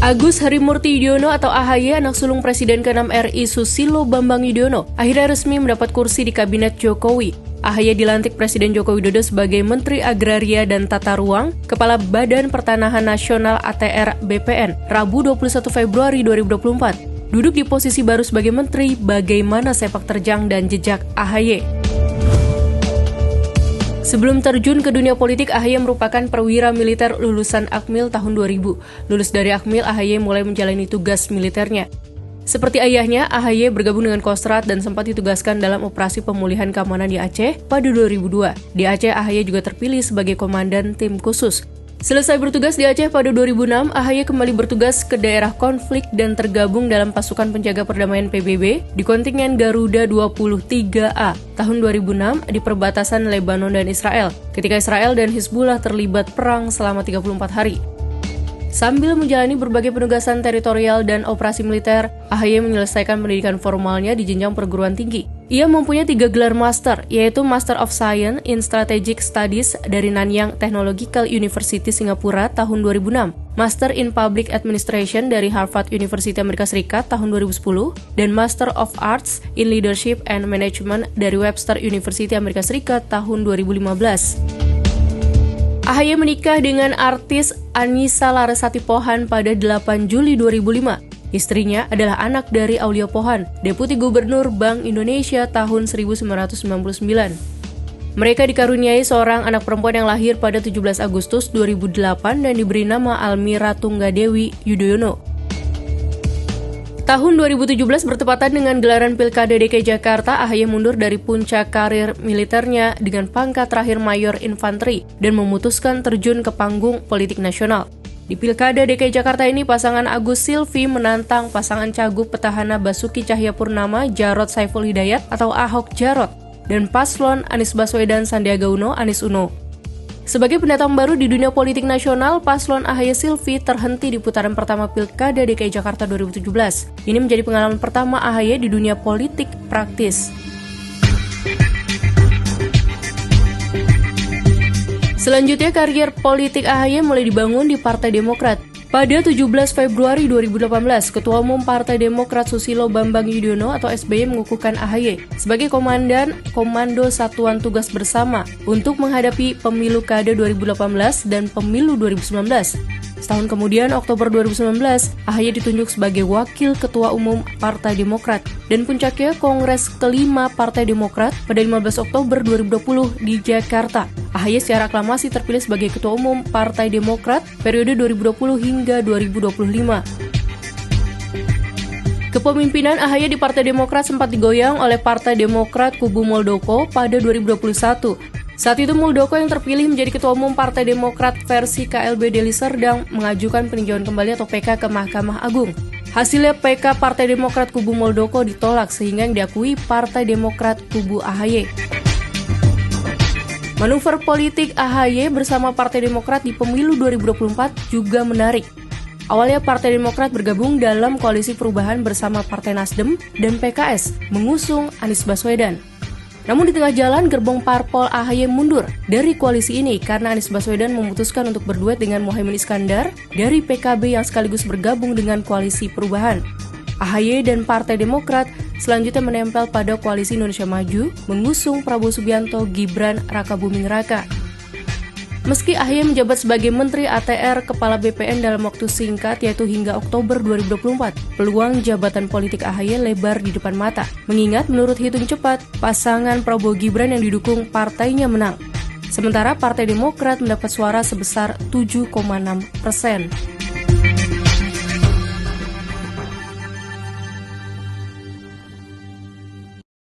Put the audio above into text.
Agus Harimurti Yudhoyono atau AHY, anak sulung Presiden ke-6 RI Susilo Bambang Yudhoyono, akhirnya resmi mendapat kursi di Kabinet Jokowi. AHY dilantik Presiden Joko Widodo sebagai Menteri Agraria dan Tata Ruang, Kepala Badan Pertanahan Nasional ATR BPN, Rabu 21 Februari 2024. Duduk di posisi baru sebagai Menteri, bagaimana sepak terjang dan jejak AHY? Sebelum terjun ke dunia politik, AHY merupakan perwira militer lulusan Akmil tahun 2000. Lulus dari Akmil, AHY mulai menjalani tugas militernya. Seperti ayahnya, AHY bergabung dengan Kostrad dan sempat ditugaskan dalam operasi pemulihan keamanan di Aceh pada 2002. Di Aceh, AHY juga terpilih sebagai komandan tim khusus. Selesai bertugas di Aceh pada 2006, AHY kembali bertugas ke daerah konflik dan tergabung dalam pasukan penjaga perdamaian PBB di kontingen Garuda 23A tahun 2006 di perbatasan Lebanon dan Israel, ketika Israel dan Hizbullah terlibat perang selama 34 hari. Sambil menjalani berbagai penugasan teritorial dan operasi militer, AHY menyelesaikan pendidikan formalnya di jenjang perguruan tinggi. Ia mempunyai 3 gelar master, yaitu Master of Science in Strategic Studies dari Nanyang Technological University Singapura tahun 2006, Master in Public Administration dari Harvard University Amerika Serikat tahun 2010, dan Master of Arts in Leadership and Management dari Webster University Amerika Serikat tahun 2015. AHY menikah dengan artis Annisa Larasati Pohan pada 8 Juli 2005. Istrinya adalah anak dari Aulia Pohan, Deputi Gubernur Bank Indonesia tahun 1999. Mereka dikaruniai seorang anak perempuan yang lahir pada 17 Agustus 2008 dan diberi nama Almira Tunggadewi Yudhoyono. Tahun 2017 bertepatan dengan gelaran Pilkada DKI Jakarta, AHY mundur dari puncak karir militernya dengan pangkat terakhir Mayor Infanteri dan memutuskan terjun ke panggung politik nasional. Di Pilkada DKI Jakarta ini, pasangan Agus Silvi menantang pasangan cagup petahana Basuki Cahayapurnama Jarod Saiful Hidayat atau Ahok Jarot dan paslon Anies Baswedan Sandiaga Uno Anies Uno. Sebagai pendatang baru di dunia politik nasional, paslon AHY Silvi terhenti di putaran pertama Pilkada DKI Jakarta 2017. Ini menjadi pengalaman pertama AHY di dunia politik praktis. Selanjutnya, karier politik AHY mulai dibangun di Partai Demokrat. Pada 17 Februari 2018, Ketua Umum Partai Demokrat Susilo Bambang Yudhoyono atau SBY mengukuhkan AHY sebagai komandan Komando Satuan Tugas Bersama untuk menghadapi Pemilu KADA 2018 dan Pemilu 2019. Setahun kemudian, Oktober 2019, AHY ditunjuk sebagai Wakil Ketua Umum Partai Demokrat dan puncaknya Kongres kelima Partai Demokrat pada 15 Oktober 2020 di Jakarta. AHY secara aklamasi terpilih sebagai Ketua Umum Partai Demokrat periode 2020 hingga 2025. Kepemimpinan AHY di Partai Demokrat sempat digoyang oleh Partai Demokrat kubu Muldoko pada 2021. Saat itu Muldoko yang terpilih menjadi Ketua Umum Partai Demokrat versi KLB Deli Serdang mengajukan peninjauan kembali atau PK ke Mahkamah Agung. Hasilnya PK Partai Demokrat kubu Muldoko ditolak sehingga yang diakui Partai Demokrat kubu AHY. Manuver politik AHY bersama Partai Demokrat di pemilu 2024 juga menarik. Awalnya Partai Demokrat bergabung dalam koalisi perubahan bersama Partai Nasdem dan PKS mengusung Anies Baswedan. Namun di tengah jalan gerbong parpol AHY mundur dari koalisi ini karena Anies Baswedan memutuskan untuk berduet dengan Muhaimin Iskandar dari PKB yang sekaligus bergabung dengan koalisi perubahan. AHY dan Partai Demokrat selanjutnya menempel pada Koalisi Indonesia Maju mengusung Prabowo Subianto Gibran Rakabuming Raka. Meski AHY menjabat sebagai Menteri ATR Kepala BPN dalam waktu singkat yaitu hingga Oktober 2024, peluang jabatan politik AHY lebar di depan mata. Mengingat menurut hitung cepat, pasangan Prabowo Gibran yang didukung partainya menang. Sementara Partai Demokrat mendapat suara sebesar 7,6%.